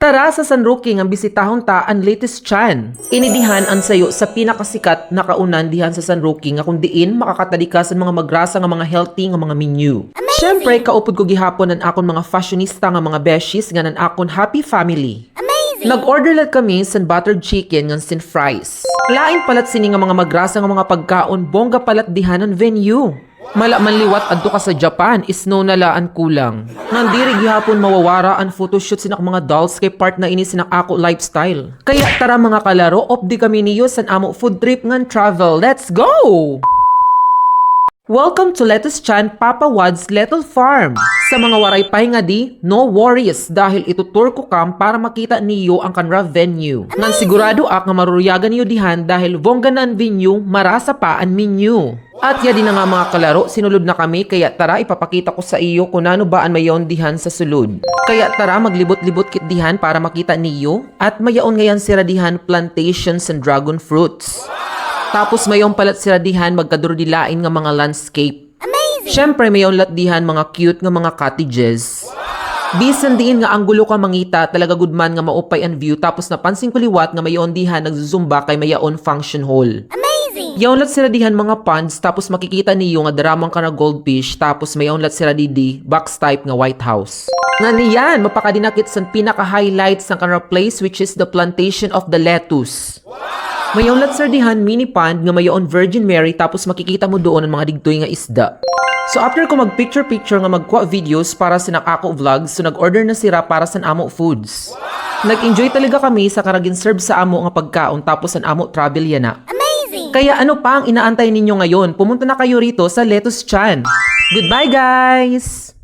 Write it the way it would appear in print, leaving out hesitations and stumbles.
Tara sa San Roque ang bisitahon ta ang latest chan. Inidihan ang sayo sa pinakasikat na kaunan dihan sa San Roque nga kung diin makakatadika sa mga magrasa nga mga healthy nga mga menu. Syempre kaupod ko gihapon ang akon mga fashionista nga mga beshies nga nan akon happy family. Nag-order lang kami sa buttered chicken ng sin fries. Lain palat sini nga mga magrasa nga mga pagkaon, bongga palat dihan ang venue. Mala man liwat adto ka sa Japan, snow na laan kulang. Nandiri gihapon mawawara ang photoshoot sinak mga dolls kay part na ini sinak ako lifestyle. Kaya tara mga kalaro, opdi kami niyo sa amo food trip ngan travel. Let's go! Welcome to Lettuce Chan Papa Wad's Little Farm. Sa mga waray pahinga di, no worries dahil itutur ko kam para makita niyo ang kanra venue. Ngan sigurado ak nga maruruyagan niyo dihan dahil bongga na ang venue, marasa pa ang menu. At ya din na nga mga kalaro, sinulod na kami kaya tara ipapakita ko sa iyo kung ano ba ang mayon dihan sa sulod. Kaya tara maglibot-libot kit dihan para makita niyo at mayaon ngayon sira dihan plantations and dragon fruits. Tapos mayong palat sila dihan magkadurdilain nga mga landscape. Amazing! Syempre mayong latdihan mga cute nga mga cottages. Bisan diin nga anggulo ka mangita, talaga goodman nga maupay ang view. Tapos napansin ko liwat nga mayon dihan nagzumba kay mayaon function hall. Amazing! Yaon lat sila dihan mga ponds, tapos makikita niyo nga daramang ka na goldfish, tapos mayon lat sila didi box type nga White House. Nga niyan, mapakadinakit sa pinaka-highlights ng kanara place which is the plantation of the lettuce. Mayon lat sardihan mini pond nga mayon Virgin Mary tapos makikita mo doon ang mga digtoy nga isda. So after ko mag-picture-picture nga magkuha videos para sa ako vlogs, so nag-order na sira para sa amo foods. Nag-enjoy talaga kami sa karagin serve sa amo nga pagkaon tapos ang amo travel yan na. Amazing! Kaya ano pa ang inaantay ninyo ngayon? Pumunta na kayo rito sa Lettuce Chan. Goodbye guys!